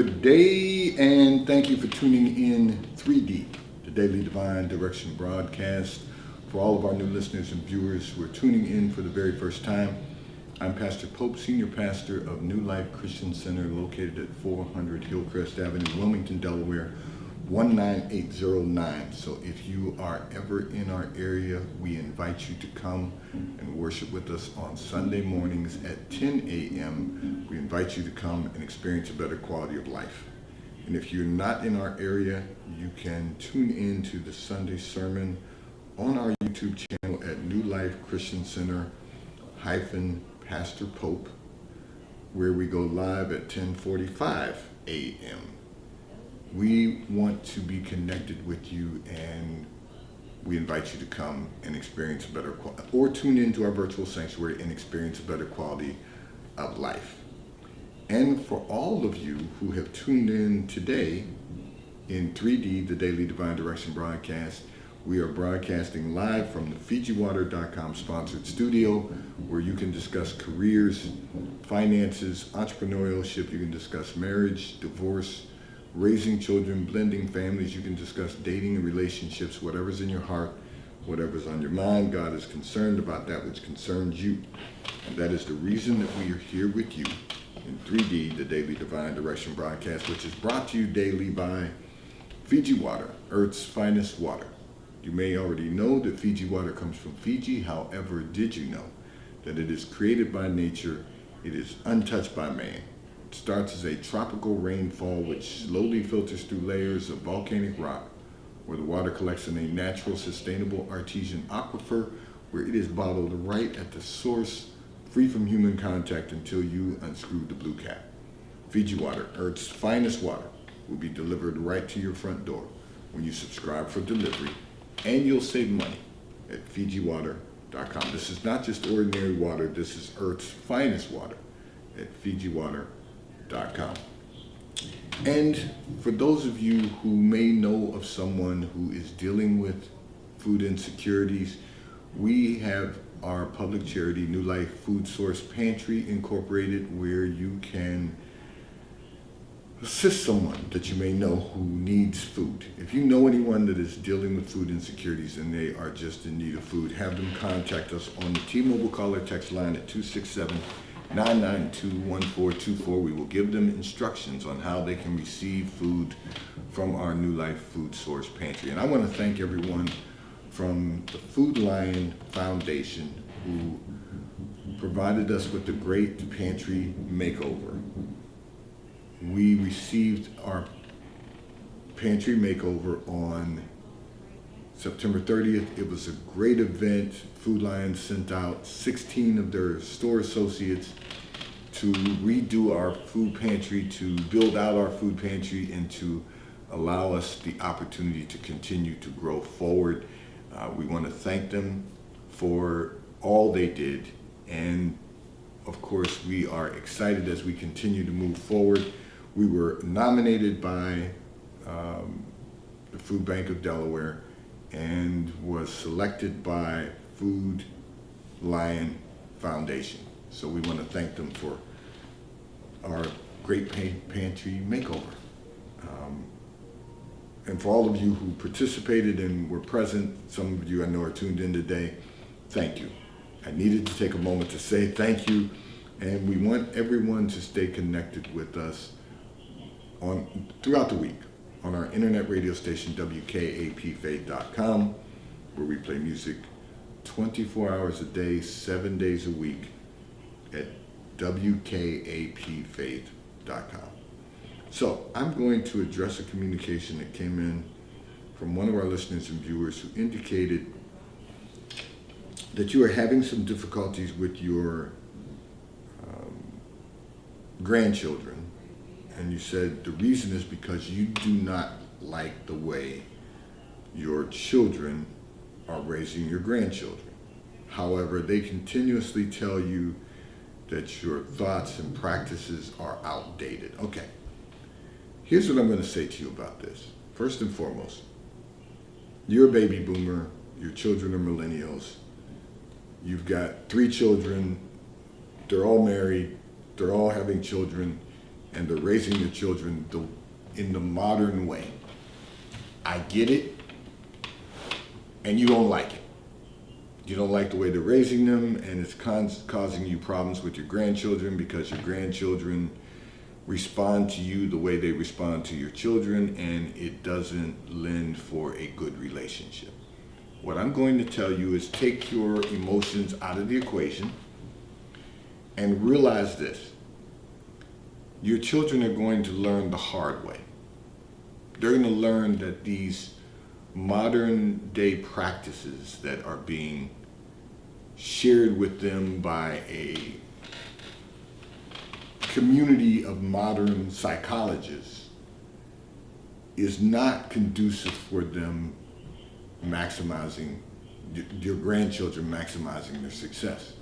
Good day, and thank you for tuning in 3D, the Daily Divine Direction broadcast. For all of our new listeners and viewers who are tuning in for the very first time, I'm Pastor Pope, Senior Pastor of New Life Christian Center, located at 400 Hillcrest Avenue, Wilmington, Delaware, 19809. So if you are ever in our area, we invite you to come and worship with us on Sunday mornings at 10 a.m. We invite you to come and experience a better quality of life. And if you're not in our area, you can tune in to the Sunday sermon on our YouTube channel at New Life Christian Center Pastor Pope, where we go live at 10:45 a.m. We want to be connected with you, and we invite you to come and experience a better quality, or tune into our virtual sanctuary and experience a better quality of life. And for all of you who have tuned in today in 3D, the Daily Divine Direction broadcast, we are broadcasting live from the FijiWater.com sponsored studio, where you can discuss careers, finances, entrepreneurship. You can discuss marriage, divorce, raising children, blending families. You can discuss dating and relationships, whatever's in your heart, whatever's on your mind. God is concerned about that which concerns you. And that is the reason that we are here with you in 3D, the Daily Divine Direction broadcast, which is brought to you daily by Fiji Water, Earth's finest water. You may already know that Fiji water comes from Fiji. However, did you know that it is created by nature? It is untouched by man. It starts as a tropical rainfall which slowly filters through layers of volcanic rock, where the water collects in a natural, sustainable artesian aquifer, where it is bottled right at the source, free from human contact until you unscrew the blue cap. Fiji Water, Earth's finest water, will be delivered right to your front door when you subscribe for delivery, and you'll save money at FijiWater.com. This is not just ordinary water, this is Earth's finest water at FijiWater.com. And for those of you who may know of someone who is dealing with food insecurities, we have our public charity, New Life Food Source Pantry Incorporated, where you can assist someone that you may know who needs food. If you know anyone that is dealing with food insecurities and they are just in need of food, have them contact us on the T-Mobile caller text line at 267-992-1424. We will give them instructions on how they can receive food from our New Life Food Source Pantry. And I want to thank everyone from the Food Lion Foundation who provided us with the great pantry makeover. We received our pantry makeover on September 30th. It was a great event. Food Lion sent out 16 of their store associates to redo our food pantry, to build out our food pantry, and to allow us the opportunity to continue to grow forward. We want to thank them for all they did. And of course, we are excited as we continue to move forward. We were nominated by the Food Bank of Delaware and was selected by Food Lion Foundation. So we want to thank them for our great pantry makeover. And for all of you who participated and were present, some of you I know are tuned in today, thank you. I needed to take a moment to say thank you, and we want everyone to stay connected with us throughout the week on our internet radio station, WKAPfaith.com, where we play music 24 hours a day, 7 days a week at WKAPfaith.com. So I'm going to address a communication that came in from one of our listeners and viewers who indicated that you are having some difficulties with your grandchildren. And you said the reason is because you do not like the way your children are raising your grandchildren. However, they continuously tell you that your thoughts and practices are outdated. Okay, here's what I'm going to say to you about this. First and foremost, you're a baby boomer, your children are millennials, you've got 3 children, they're all married, they're all having children, and they're raising their children in the modern way. I get it, and you don't like it. You don't like the way they're raising them, and it's causing you problems with your grandchildren because your grandchildren respond to you the way they respond to your children, and it doesn't lend for a good relationship. What I'm going to tell you is take your emotions out of the equation and realize this. Your children are going to learn the hard way. They're going to learn that these modern day practices that are being shared with them by a community of modern psychologists is not conducive for them maximizing, your grandchildren maximizing their success.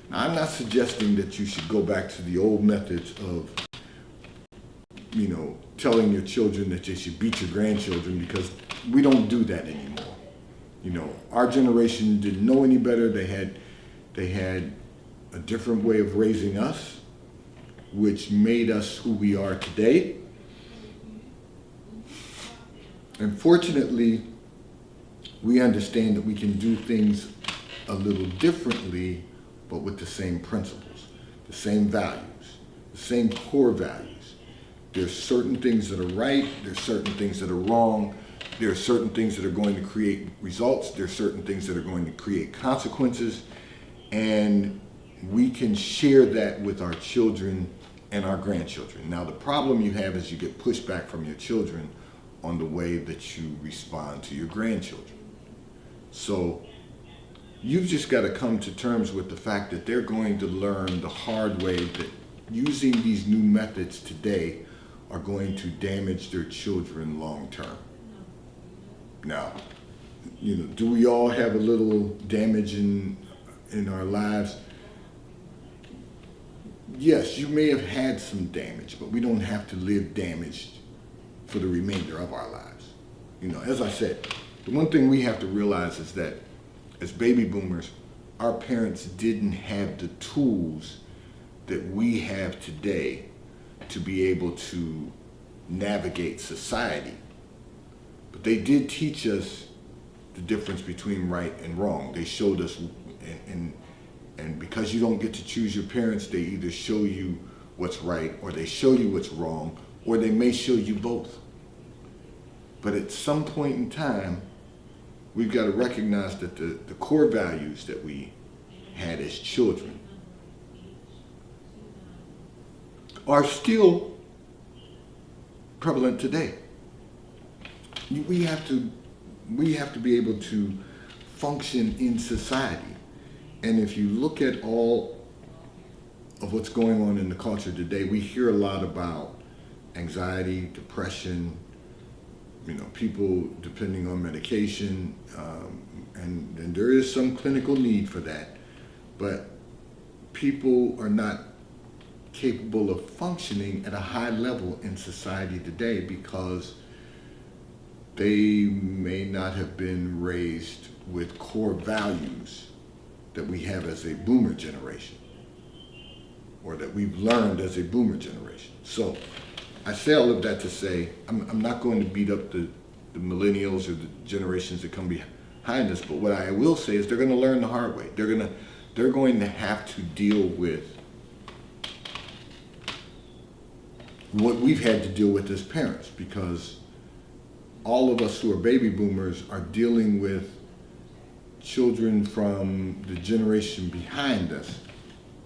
Now, I'm not suggesting that you should go back to the old methods of, telling your children that they should beat your grandchildren, because we don't do that anymore. Our generation didn't know any better. They had a different way of raising us, which made us who we are today. And fortunately, we understand that we can do things a little differently, but with the same principles, the same values, the same core values. There's certain things that are right, there's certain things that are wrong, there are certain things that are going to create results, there are certain things that are going to create consequences, and we can share that with our children and our grandchildren. Now, the problem you have is you get pushback from your children on the way that you respond to your grandchildren. So you've just got to come to terms with the fact that they're going to learn the hard way that using these new methods today are going to damage their children long term. Now, do we all have a little damage in our lives? Yes, you may have had some damage, but we don't have to live damaged for the remainder of our lives. As I said, the one thing we have to realize is that as baby boomers, our parents didn't have the tools that we have today to be able to navigate society. But they did teach us the difference between right and wrong. They showed us, and because you don't get to choose your parents, they either show you what's right or they show you what's wrong, or they may show you both. But at some point in time, we've got to recognize that the core values that we had as children are still prevalent today. We have to be able to function in society. And if you look at all of what's going on in the culture today, we hear a lot about anxiety, depression, people depending on medication, and there is some clinical need for that, but people are not capable of functioning at a high level in society today because they may not have been raised with core values that we have as a boomer generation, or that we've learned as a boomer generation. So I say all of that to say, I'm not going to beat up the millennials or the generations that come behind us, but what I will say is they're going to learn the hard way. They're going to have to deal with what we've had to deal with as parents, because all of us who are baby boomers are dealing with children from the generation behind us,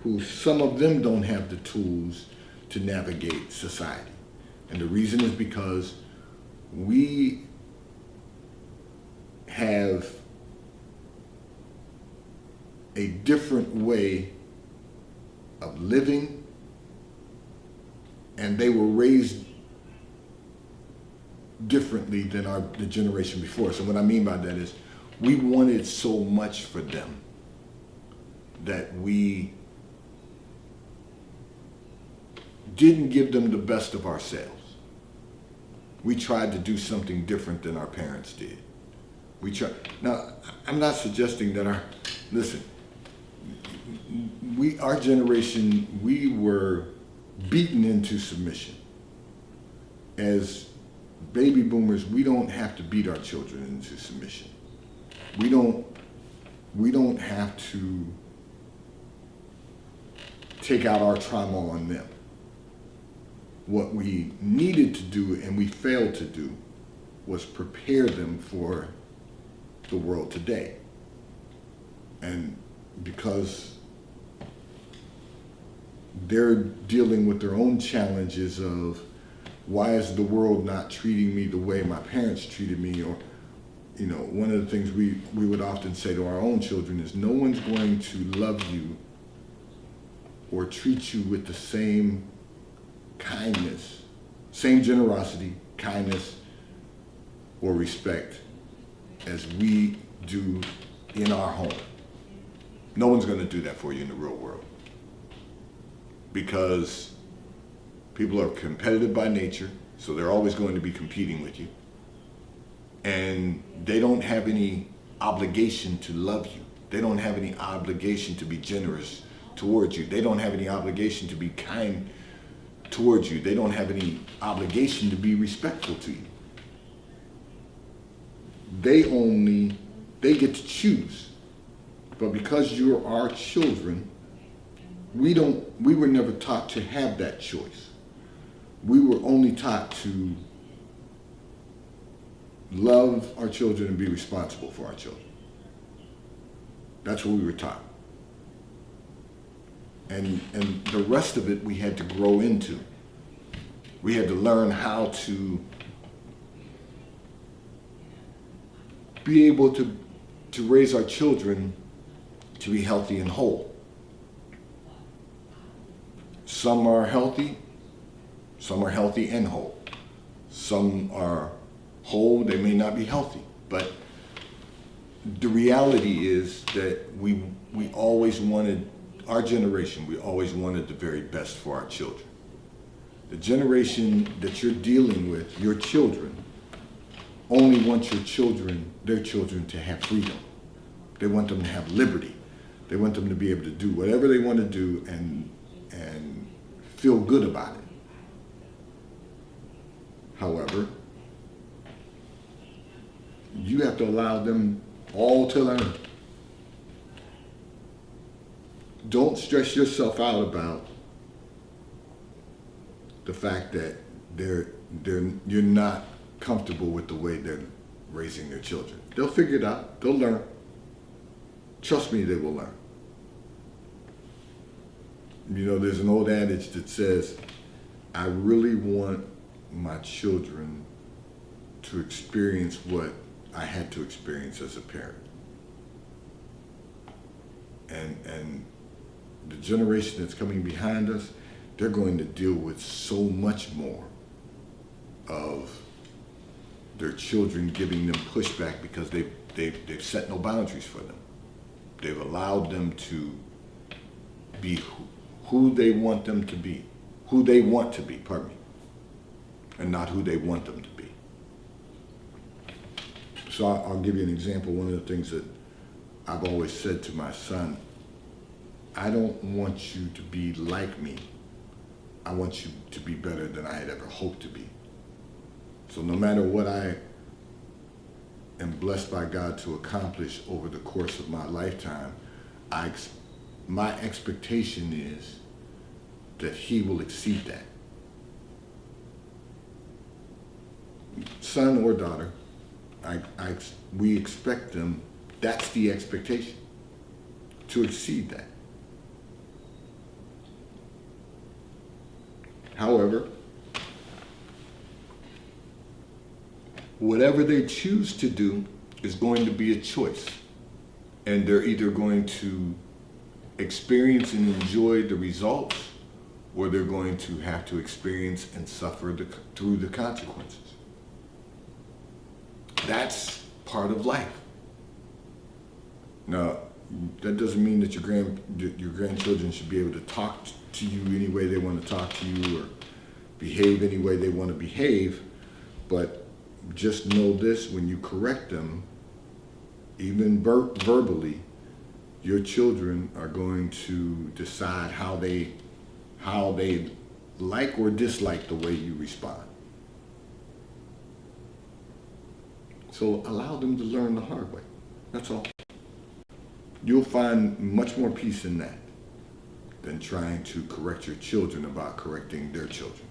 who some of them don't have the tools to navigate society. And the reason is because we have a different way of living, and they were raised differently than the generation before. So what I mean by that is we wanted so much for them that we didn't give them the best of ourselves. We tried to do something different than our parents did. Now, I'm not suggesting that our generation, we were beaten into submission. as baby boomers, we don't have to beat our children into submission. We don't have to take out our trauma on them. What we needed to do and we failed to do was prepare them for the world today. And because they're dealing with their own challenges of, why is the world not treating me the way my parents treated me? Or, you know, one of the things we would often say to our own children is, no one's going to love you or treat you with the same kindness, same generosity, kindness, or respect as we do in our home. No one's going to do that for you in the real world, because people are competitive by nature, so they're always going to be competing with you. And they don't have any obligation to love you. They don't have any obligation to be generous towards you. They don't have any obligation to be kind towards you. They don't have any obligation to be respectful to you. They get to choose. But because you're our children, we were never taught to have that choice. We were only taught to love our children and be responsible for our children. That's what we were taught. And the rest of it we had to grow into. We had to learn how to be able to raise our children to be healthy and whole. Some are healthy and whole. Some are whole, they may not be healthy. But the reality is that we always wanted, our generation, we always wanted the very best for our children. The generation that you're dealing with, your children, only want their children to have freedom. They want them to have liberty. They want them to be able to do whatever they want to do and feel good about it. However, you have to allow them all to learn. Don't stress yourself out about the fact that you're not comfortable with the way they're raising their children. They'll figure it out. They'll learn. Trust me, they will learn. You know, there's an old adage that says, I really want my children to experience what I had to experience as a parent. And the generation that's coming behind us, they're going to deal with so much more of their children giving them pushback because they've set no boundaries for them. They've allowed them to be who they want them to be, who they want to be, pardon me, and not who they want them to be. So I'll give you an example. One of the things that I've always said to my son, I don't want you to be like me. I want you to be better than I had ever hoped to be. So no matter what I am blessed by God to accomplish over the course of my lifetime, my expectation is that he will exceed that. Son or daughter, we expect them, that's the expectation, to exceed that. However, whatever they choose to do is going to be a choice. And they're either going to experience and enjoy the results, or they're going to have to experience and suffer through the consequences. That's part of life. Now, that doesn't mean that your grandchildren should be able to talk to you any way they want to talk to you or behave any way they want to behave, but just know this: when you correct them, even verbally, your children are going to decide how they like or dislike the way you respond. So allow them to learn the hard way. That's all. You'll find much more peace in that than trying to correct your children about correcting their children.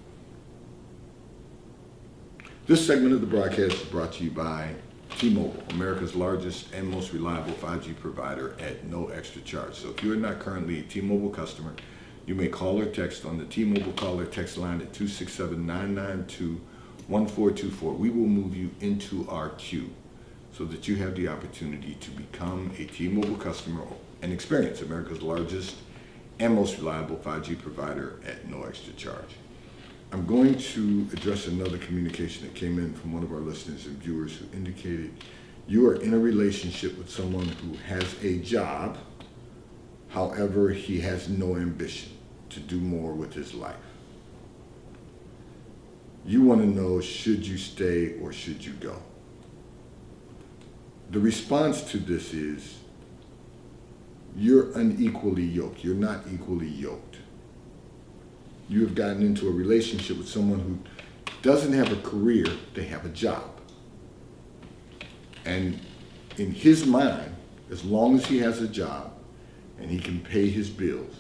This segment of the broadcast is brought to you by T-Mobile, America's largest and most reliable 5G provider at no extra charge. So if you're not currently a T-Mobile customer, you may call or text on the T-Mobile call or text line at 267-992-1424. We will move you into our queue so that you have the opportunity to become a T-Mobile customer and experience America's largest and most reliable 5G provider at no extra charge. I'm going to address another communication that came in from one of our listeners and viewers who indicated you are in a relationship with someone who has a job, however, he has no ambition to do more with his life. You want to know, should you stay or should you go? The response to this is, you're unequally yoked. You're not equally yoked. You have gotten into a relationship with someone who doesn't have a career, they have a job. And in his mind, as long as he has a job and he can pay his bills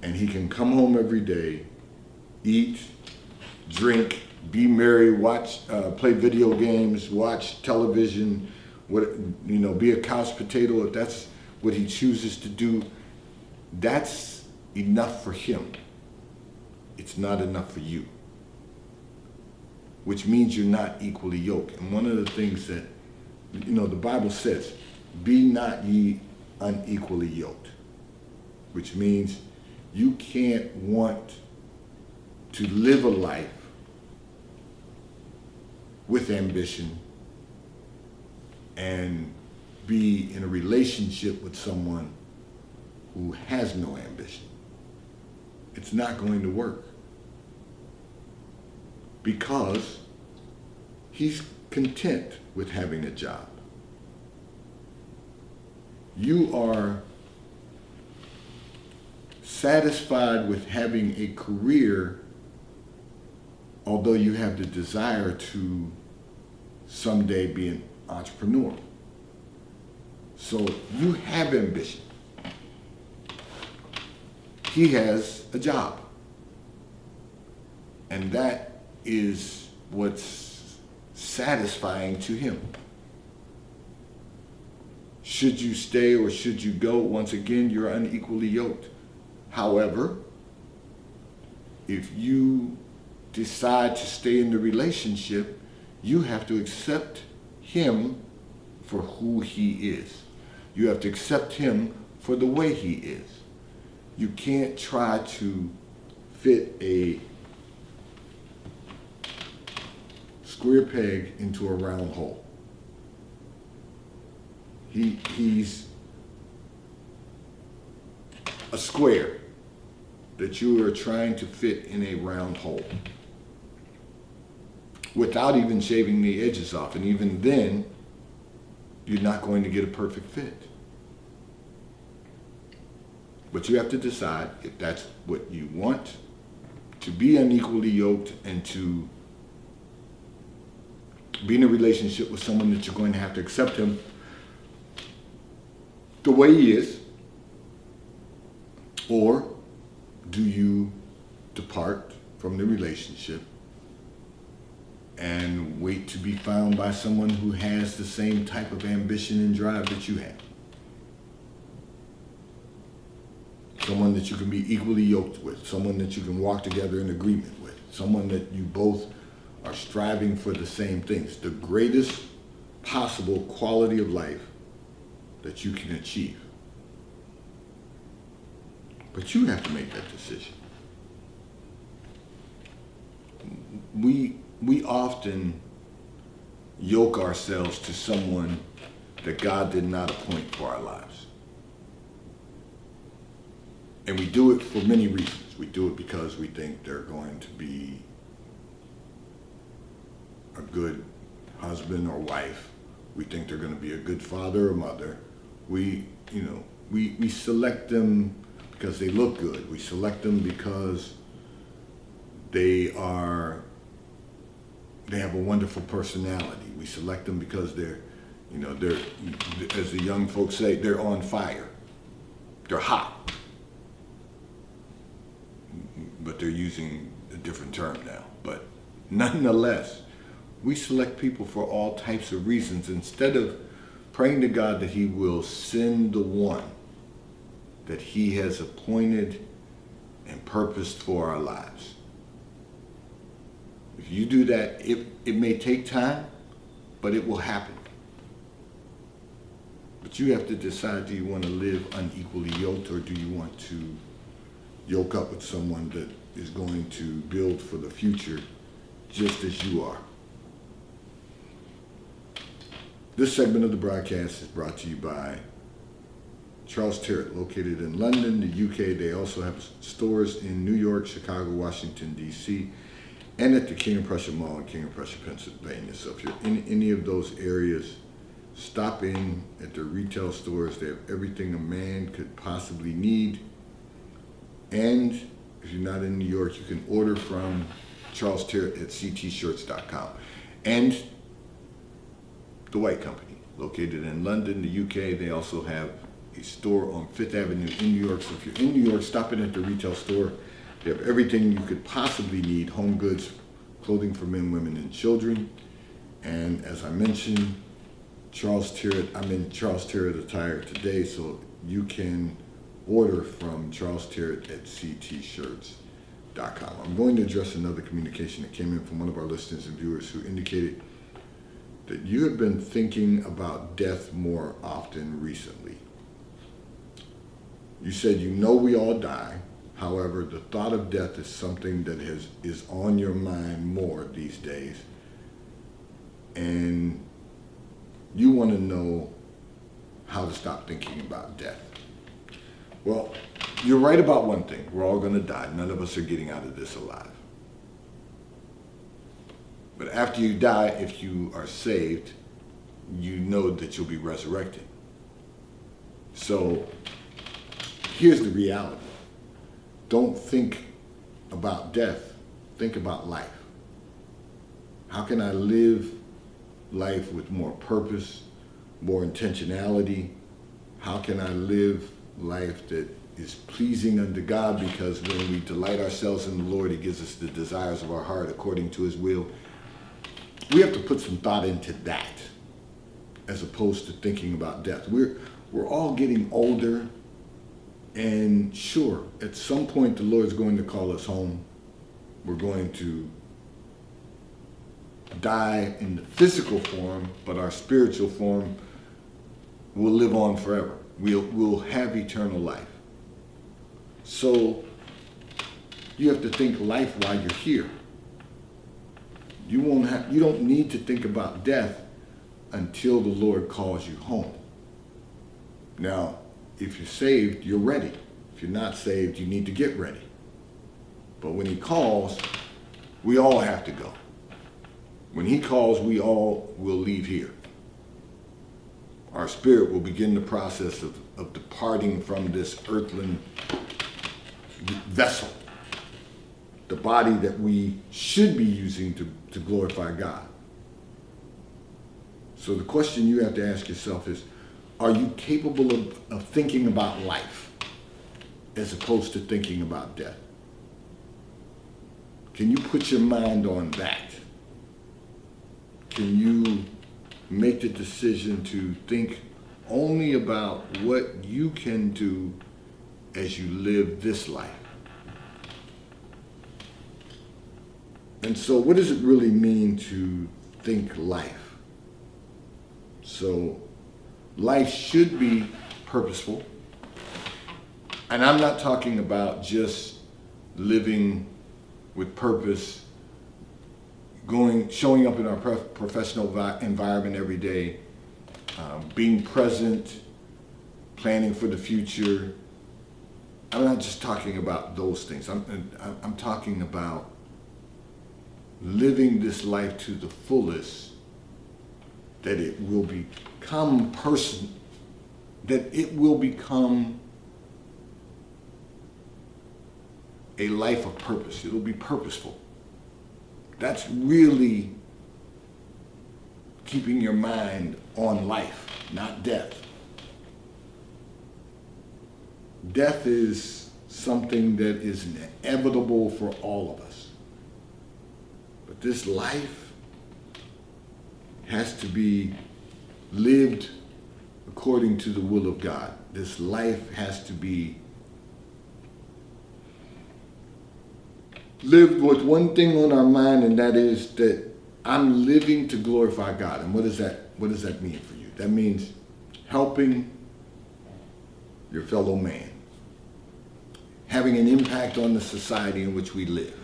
and he can come home every day, eat, drink, be merry, watch, play video games, watch television, be a couch potato, if that's what he chooses to do, that's enough for him. It's not enough for you, which means you're not equally yoked. And one of the things that, the Bible says, be not ye unequally yoked, which means you can't want to live a life with ambition and be in a relationship with someone who has no ambition. It's not going to work because he's content with having a job. You are satisfied with having a career, although you have the desire to someday be an entrepreneur. So you have ambition. He has a job. And that is what's satisfying to him. Should you stay or should you go? Once again, you're unequally yoked. However, if you decide to stay in the relationship, you have to accept him for who he is. You have to accept him for the way he is. You can't try to fit a square peg into a round hole. He's a square that you are trying to fit in a round hole without even shaving the edges off. And even then, you're not going to get a perfect fit. But you have to decide if that's what you want, to be unequally yoked and to be in a relationship with someone that you're going to have to accept him the way he is, or do you depart from the relationship and wait to be found by someone who has the same type of ambition and drive that you have? Someone that you can be equally yoked with, someone that you can walk together in agreement with, someone that you both are striving for the same things, the greatest possible quality of life that you can achieve. But you have to make that decision. We often yoke ourselves to someone that God did not appoint for our lives. And we do it for many reasons. We do it because we think they're going to be a good husband or wife. We think they're going to be a good father or mother. We select them because they look good. We select them because they are they have a wonderful personality. We select them because they're, as the young folks say, they're on fire. They're hot. But they're using a different term now. But nonetheless, we select people for all types of reasons instead of praying to God that he will send the one that he has appointed and purposed for our lives. If you do that, it may take time, but it will happen. But you have to decide, do you want to live unequally yoked, or do you want to yoke up with someone that is going to build for the future just as you are? This segment of the broadcast is brought to you by Charles Tyrwhitt, located in London, the UK. They also have stores in New York, Chicago, Washington, D.C., and at the King of Prussia Mall in King of Prussia, Pennsylvania. So if you're in any of those areas, stop in at their retail stores. They have everything a man could possibly need. And if you're not in New York, you can order from Charles Tyrwhitt at ctshirts.com. And the White Company, located in London, the UK. They also have a store on Fifth Avenue in New York. So if you're in New York, stop in at the retail store. They have everything you could possibly need: home goods, clothing for men, women, and children. And as I mentioned, Charles Tyrwhitt, I'm in Charles Tyrwhitt attire today, so you can order from Charles Tyrwhitt at ctshirts.com. I'm going to address another communication that came in from one of our listeners and viewers who indicated that you have been thinking about death more often recently. You said we all die. However, the thought of death is something that is on your mind more these days. And you want to know how to stop thinking about death. Well, you're right about one thing. We're all going to die. None of us are getting out of this alive. But after you die, if you are saved, you know that you'll be resurrected. So here's the reality. Don't think about death. Think about life. How can I live life with more purpose, more intentionality? How can I live life that is pleasing unto God? Because when we delight ourselves in the Lord, he gives us the desires of our heart according to his will. We have to put some thought into that as opposed to thinking about death. We're all getting older, and sure, at some point the Lord's going to call us home. We're going to die in the physical form, but our spiritual form will live on forever. We'll have eternal life. So you have to think life while you're here. You don't need to think about death until the Lord calls you home. Now, if you're saved, you're ready. If you're not saved, you need to get ready. But when he calls, we all have to go. When he calls, we all will leave here. Our spirit will begin the process of departing from this earthly vessel, the body that we should be using to glorify God. So the question you have to ask yourself is, are you capable of thinking about life as opposed to thinking about death? Can you put your mind on that? Can you make the decision to think only about what you can do as you live this life? And so what does it really mean to think life? So life should be purposeful. And I'm not talking about just living with purpose, showing up in our professional environment every day, being present, planning for the future. I'm not just talking about those things. I'm talking about living this life to the fullest, that it will become a life of purpose. It'll be purposeful. That's really keeping your mind on life, not death. Death is something that is inevitable for all of us. But this life has to be lived according to the will of God. This life has to be lived with one thing on our mind, and that is that I'm living to glorify God. And what does that mean for you? That means helping your fellow man, having an impact on the society in which we live,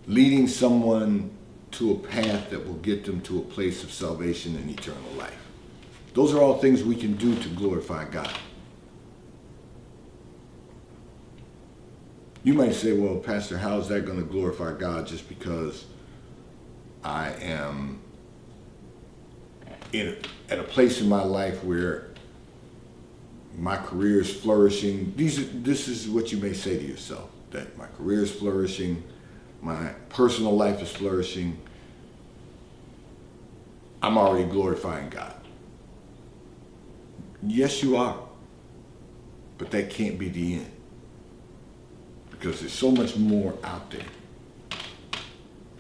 leading someone to a path that will get them to a place of salvation and eternal life. Those are all things we can do to glorify God. You might say, well, Pastor, how is that going to glorify God just because I am at a place in my life where my career is flourishing? This is what you may say to yourself, that my career is flourishing, my personal life is flourishing, I'm already glorifying God. Yes, you are, but that can't be the end, because there's so much more out there.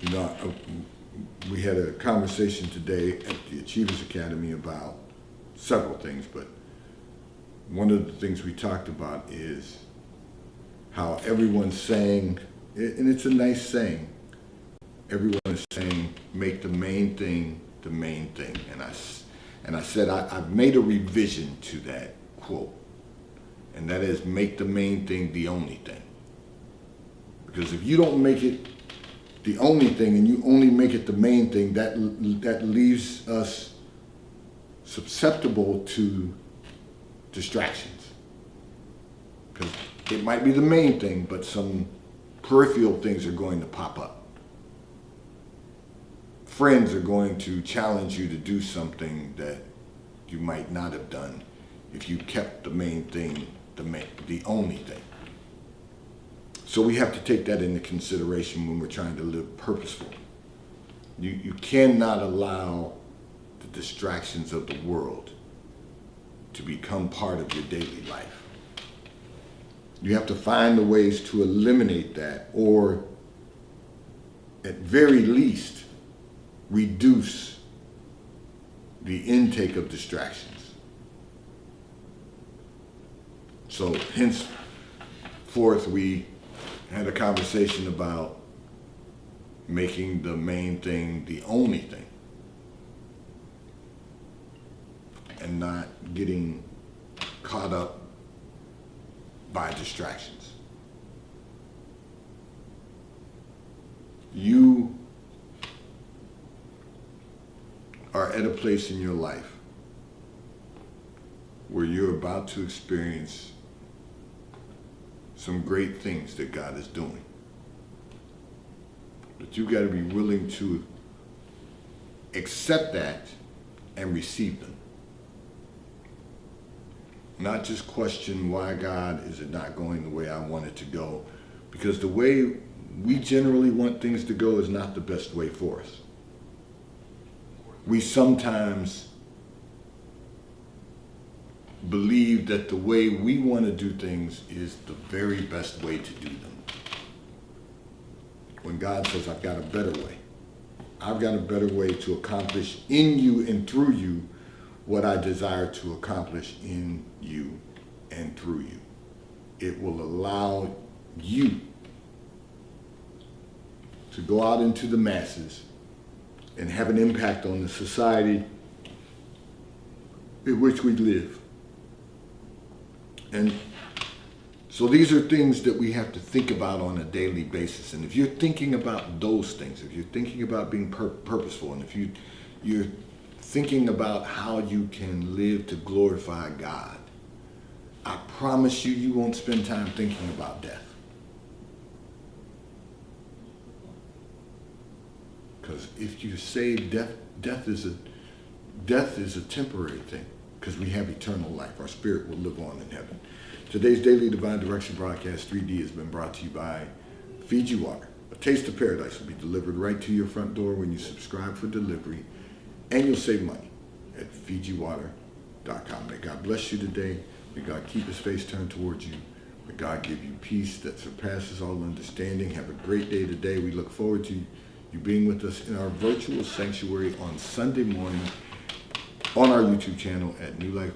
You know, we had a conversation today at the Achievers Academy about several things, but one of the things we talked about is how everyone's saying, and it's a nice saying, everyone is saying, make the main thing the main thing. And I said, I've made a revision to that quote, and that is, make the main thing the only thing. Because if you don't make it the only thing and you only make it the main thing, that leaves us susceptible to distractions. Because it might be the main thing, but some peripheral things are going to pop up. Friends are going to challenge you to do something that you might not have done if you kept the main thing the only thing. So we have to take that into consideration when we're trying to live purposeful. You cannot allow the distractions of the world to become part of your daily life. You have to find the ways to eliminate that, or at very least reduce the intake of distractions. So henceforth, we had a conversation about making the main thing the only thing and not getting caught up by distractions. You are at a place in your life where you're about to experience some great things that God is doing. But you've got to be willing to accept that and receive them. Not just question, why God is it not going the way I want it to go? Because the way we generally want things to go is not the best way for us. We sometimes believe that the way we want to do things is the very best way to do them. When God says, I've got a better way. I've got a better way to accomplish in you and through you what I desire to accomplish in you and through you. It will allow you to go out into the masses and have an impact on the society in which we live. And so these are things that we have to think about on a daily basis. And if you're thinking about those things, if you're thinking about being purposeful, and if you're thinking about how you can live to glorify God, I promise you, you won't spend time thinking about death. Because if you say death is a temporary thing, because we have eternal life. Our spirit will live on in heaven. Today's Daily Divine Direction broadcast 3D has been brought to you by Fiji Water. A taste of paradise will be delivered right to your front door when you subscribe for delivery, and you'll save money at FijiWater.com. May God bless you today. May God keep his face turned towards you. May God give you peace that surpasses all understanding. Have a great day today. We look forward to you being with us in our virtual sanctuary on Sunday morning on our YouTube channel at New Life